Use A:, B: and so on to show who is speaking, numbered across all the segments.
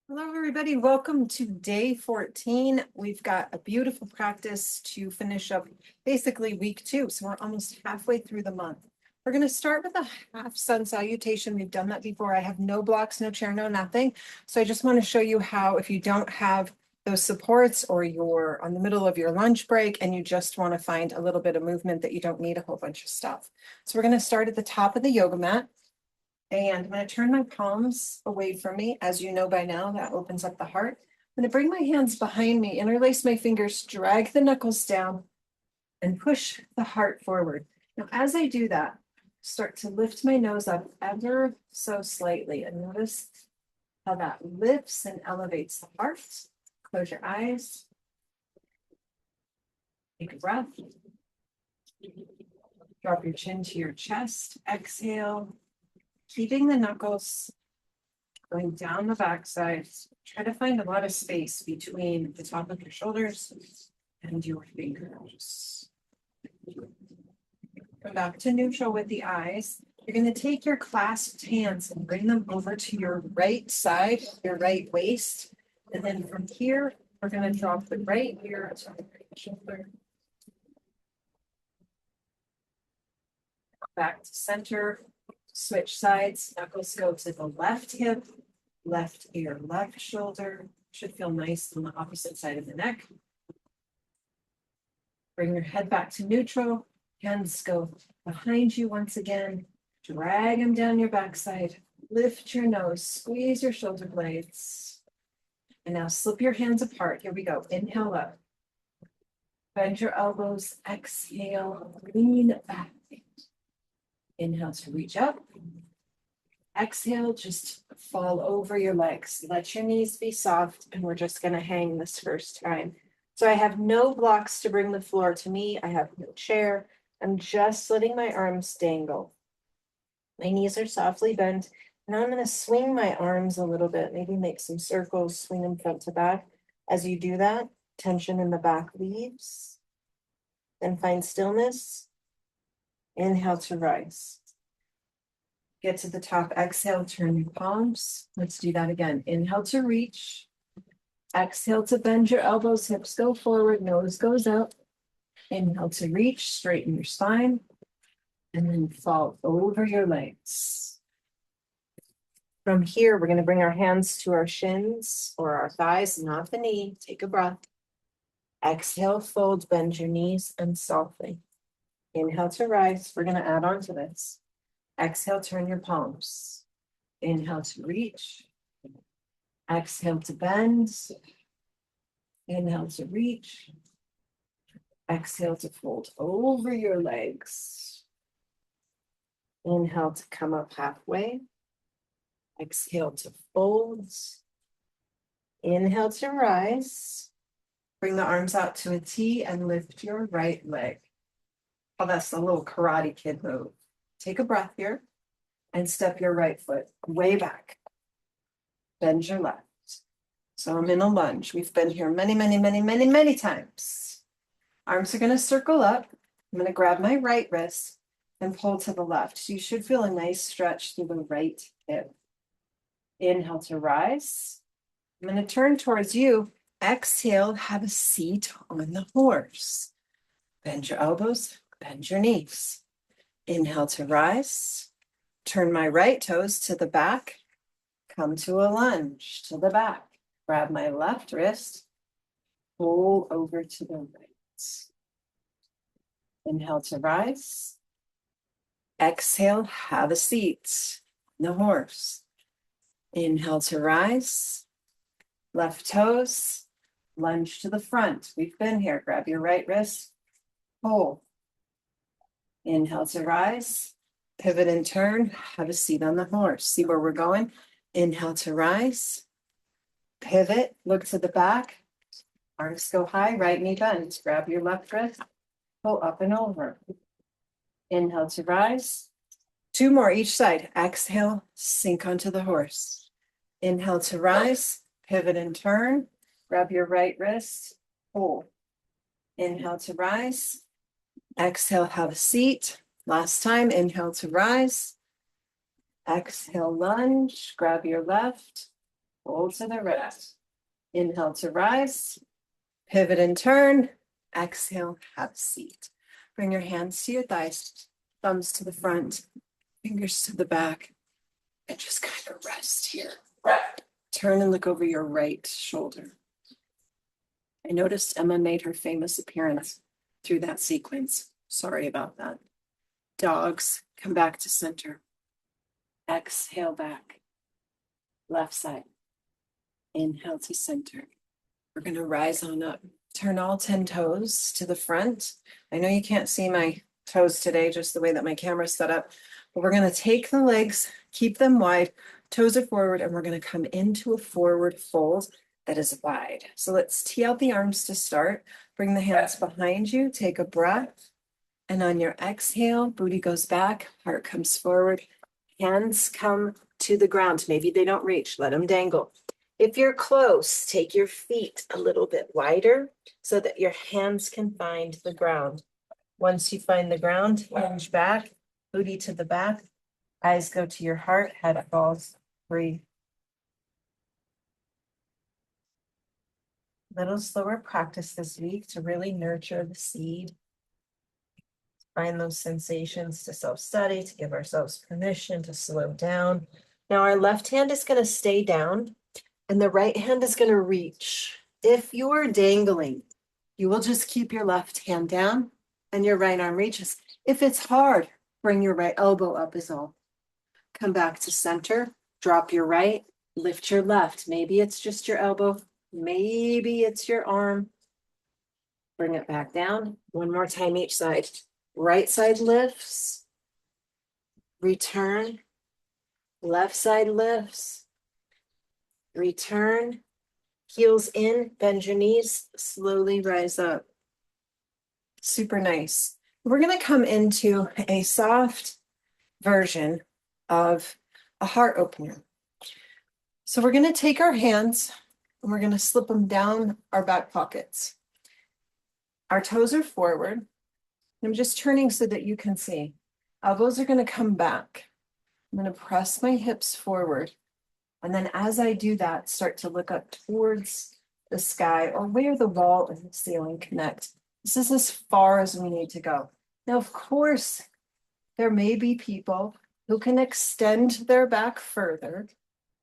A: Hello, everybody. Welcome to day 14. We've got a beautiful practice to finish up basically week 2. So we're almost halfway through the month. We're going to start with a half sun salutation. We've done that before. I have no blocks, no chair, no nothing. So I just want to show you how, if you don't have those supports or you're on the middle of your lunch break and you just want to find a little bit of movement that you don't need a whole bunch of stuff. So we're going to start at the top of the yoga mat. And I'm going to turn my palms away from me. As you know by now, that opens up the heart. I'm going to bring my hands behind me, interlace my fingers, drag the knuckles down, and push the heart forward. Now, as I do that, start to lift my nose up ever so slightly. And notice how that lifts and elevates the heart. Close your eyes. Take a breath. Drop your chin to your chest. Exhale. Keeping the knuckles going down the backside. Try to find a lot of space between the top of your shoulders and your fingers. Come back to neutral with the eyes. You're going to take your clasped hands and bring them over to your right side, your right waist. And then from here, we're going to drop the right ear to the right shoulder. Back to center. Switch sides, knuckles go to the left hip, left ear, left shoulder. Should feel nice on the opposite side of the neck. Bring your head back to neutral. Hands go behind you once again. Drag them down your backside. Lift your nose, squeeze your shoulder blades. And now slip your hands apart. Here we go. Inhale up. Bend your elbows. Exhale. Lean back. Inhale to reach up. Exhale, just fall over your legs. Let your knees be soft, and we're just going to hang this first time. So I have no blocks to bring the floor to me. I have no chair. I'm just letting my arms dangle. My knees are softly bent. Now I'm going to swing my arms a little bit, maybe make some circles, swing them front to back. As you do that, tension in the back leaves. Then find stillness. Inhale to rise. Get to the top, exhale, turn your palms. Let's do that again. Inhale to reach. Exhale to bend your elbows, hips go forward, nose goes up. Inhale to reach, straighten your spine, and then fall over your legs. From here, we're going to bring our hands to our shins or our thighs, not the knee. Take a breath. Exhale, fold, bend your knees, and soften. Inhale to rise. We're going to add on to this. Exhale, turn your palms. Inhale to reach. Exhale to bend. Inhale to reach. Exhale to fold over your legs. Inhale to come up halfway. Exhale to fold. Inhale to rise. Bring the arms out to a T and lift your right leg. Oh, that's the little Karate Kid move. Take a breath here and step your right foot way back. Bend your left. So I'm in a lunge. We've been here many times. Arms are going to circle up. I'm going to grab my right wrist and pull to the left. So you should feel a nice stretch through the right hip. Inhale to rise. I'm going to turn towards you. Exhale, have a seat on the horse. Bend your elbows, bend your knees. Inhale to rise. Turn my right toes to the back. Come to a lunge to the back. Grab my left wrist. Pull over to the right. Inhale to rise. Exhale, have a seat on the horse. Inhale to rise. Left toes. Lunge to the front. We've been here. Grab your right wrist. Pull. Inhale to rise. Pivot and turn. Have a seat on the horse. See where we're going? Inhale to rise. Pivot. Look to the back. Arms go high. Right knee bends. Grab your left wrist. Pull up and over. Inhale to rise. 2 more each side. Exhale. Sink onto the horse. Inhale to rise. Pivot and turn. Grab your right wrist. Pull. Inhale to rise. Exhale, have a seat. Last time, inhale to rise. Exhale, lunge. Grab your left. Fold to the right. Inhale to rise. Pivot and turn. Exhale, have a seat. Bring your hands to your thighs, thumbs to the front, fingers to the back, and just kind of rest here. Turn and look over your right shoulder. I noticed Emma made her famous appearance through that sequence. Sorry about that. Dogs, come back to center. Exhale back. Left side. Inhale to center. We're going to rise on up. Turn all 10 toes to the front. I know you can't see my toes today, just the way that my camera's set up, but we're going to take the legs, keep them wide, toes are forward, and we're going to come into a forward fold that is wide. So let's tee out the arms to start. Bring the hands behind you, take a breath, and on your exhale, booty goes back, heart comes forward, hands come to the ground. Maybe they don't reach, let them dangle. If you're close, take your feet a little bit wider so that your hands can find the ground. Once you find the ground, hinge back, booty to the back, eyes go to your heart, head falls, breathe. Little slower practice this week to really nurture the seed. Find those sensations to self-study, to give ourselves permission to slow down. Now our left hand is going to stay down and the right hand is going to reach. If you're dangling, you will just keep your left hand down and your right arm reaches. If it's hard, bring your right elbow up is all. Come back to center, drop your right, lift your left. Maybe it's just your elbow, maybe it's your arm. Bring it back down. One more time each side. Right side lifts, return, left side lifts, return, heels in, bend your knees, slowly rise up. Super nice. We're going to come into a soft version of a heart opener. So we're going to take our hands and we're going to slip them down our back pockets. Our toes are forward. I'm just turning so that you can see. Elbows are going to come back. I'm going to press my hips forward. And then as I do that, start to look up towards the sky or where the wall and the ceiling connect. This is as far as we need to go. Now, of course, there may be people who can extend their back further,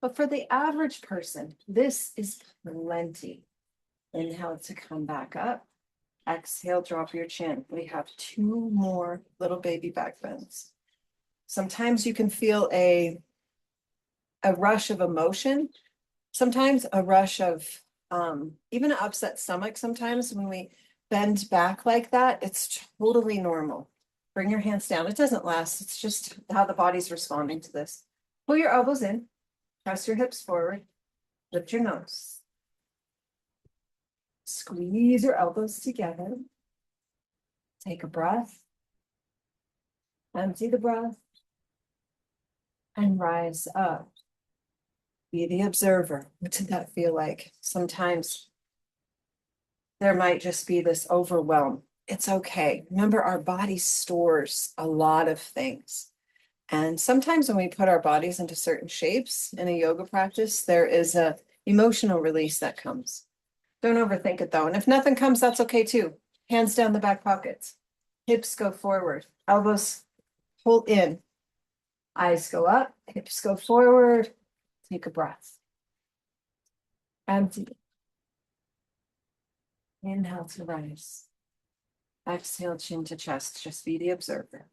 A: but for the average person, this is plenty. Inhale to come back up. Exhale, drop your chin. We have 2 more little baby back bends. Sometimes you can feel a rush of emotion. Sometimes a rush of even an upset stomach. Sometimes when we bend back like that, it's totally normal. Bring your hands down. It doesn't last. It's just how the body's responding to this. Pull your elbows in. Press your hips forward. Lift your nose. Squeeze your elbows together. Take a breath. Empty the breath. And rise up. Be the observer. What did that feel like? Sometimes there might just be this overwhelm. It's okay. Remember, our body stores a lot of things. And sometimes when we put our bodies into certain shapes in a yoga practice, there is a emotional release that comes. Don't overthink it though. And if nothing comes, that's okay too. Hands down the back pockets. Hips go forward. Elbows pull in. Eyes go up. Hips go forward. Take a breath. Empty. Inhale to rise. Exhale, chin to chest. Just be the observer.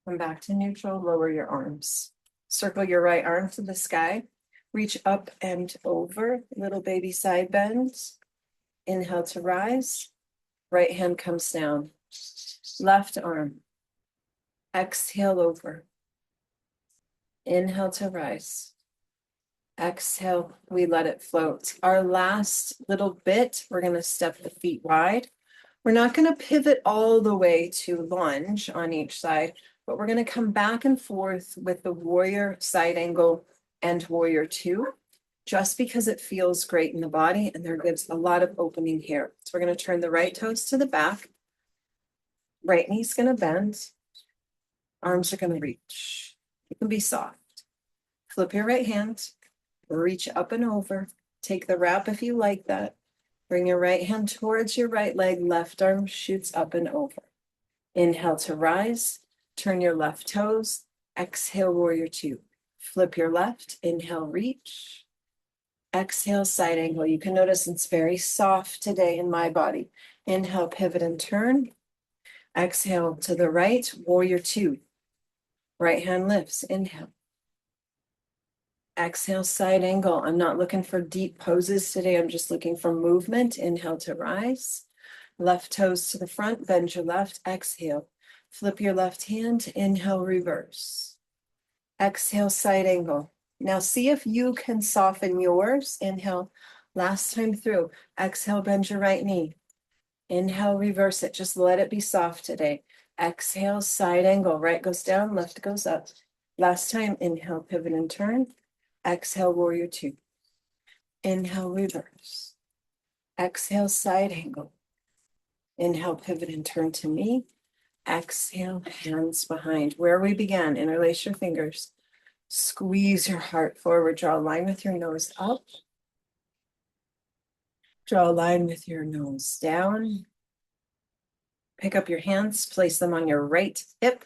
A: Come back to neutral. Lower your arms. Circle your right arm to the sky. Reach up and over. Little baby side bends. Inhale to rise. Right hand comes down. Left arm. Exhale over. Inhale to rise. Exhale, we let it float. Our last little bit, we're going to step the feet wide. We're not going to pivot all the way to lunge on each side, but we're going to come back and forth with the warrior side angle and warrior 2, just because it feels great in the body and there gives a lot of opening here. So we're going to turn the right toes to the back. Right knee's going to bend. Arms are going to reach. You can be soft. Flip your right hand, reach up and over. Take the wrap if you like that. Bring your right hand towards your right leg, left arm shoots up and over. Inhale to rise, turn your left toes, exhale, warrior two. Flip your left, inhale, reach. Exhale, side angle. You can notice it's very soft today in my body. Inhale, pivot and turn. Exhale to the right, warrior two. Right hand lifts, inhale. Exhale, side angle. I'm not looking for deep poses today. I'm just looking for movement. Inhale to rise. Left toes to the front, bend your left, exhale. Flip your left hand, inhale, reverse. Exhale, side angle. Now see if you can soften yours. Inhale, last time through. Exhale, bend your right knee. Inhale, reverse it. Just let it be soft today. Exhale, side angle. Right goes down, left goes up. Last time, inhale, pivot and turn. Exhale, warrior two. Inhale, reverse. Exhale, side angle. Inhale, pivot and turn to me. Exhale, hands behind. Where we began, interlace your fingers. Squeeze your heart forward. Draw a line with your nose up. Draw a line with your nose down. Pick up your hands, place them on your right hip.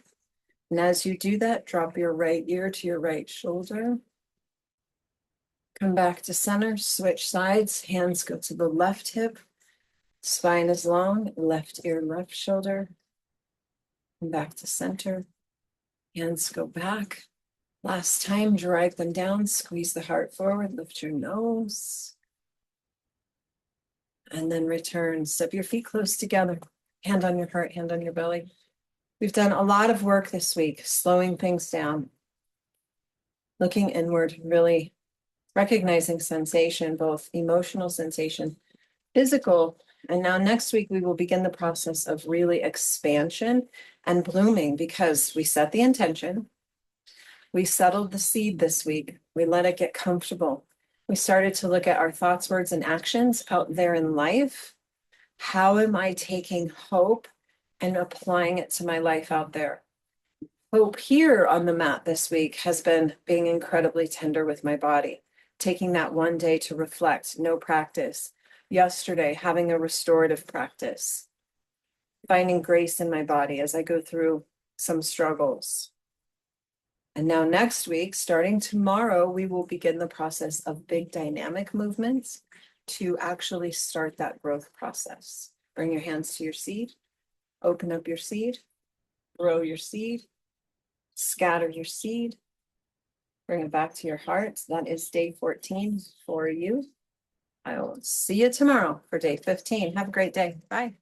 A: And as you do that, drop your right ear to your right shoulder. Come back to center, switch sides. Hands go to the left hip. Spine is long, left ear, left shoulder. Come back to center. Hands go back. Last time, drag them down, squeeze the heart forward, lift your nose. And then return. Step your feet close together. Hand on your heart, hand on your belly. We've done a lot of work this week, slowing things down, looking inward, really recognizing sensation, both emotional sensation, physical. And now next week, we will begin the process of really expansion and blooming because we set the intention. We settled the seed this week. We let it get comfortable. We started to look at our thoughts, words, and actions out there in life. How am I taking hope and applying it to my life out there? Hope here on the mat this week has been being incredibly tender with my body, taking that one day to reflect, no practice. Yesterday, having a restorative practice, finding grace in my body as I go through some struggles. And now next week, starting tomorrow, we will begin the process of big dynamic movements to actually start that growth process. Bring your hands to your seed, open up your seed, grow your seed, scatter your seed, bring it back to your heart. That is day 14 for you. I will see you tomorrow for day 15. Have a great day. Bye.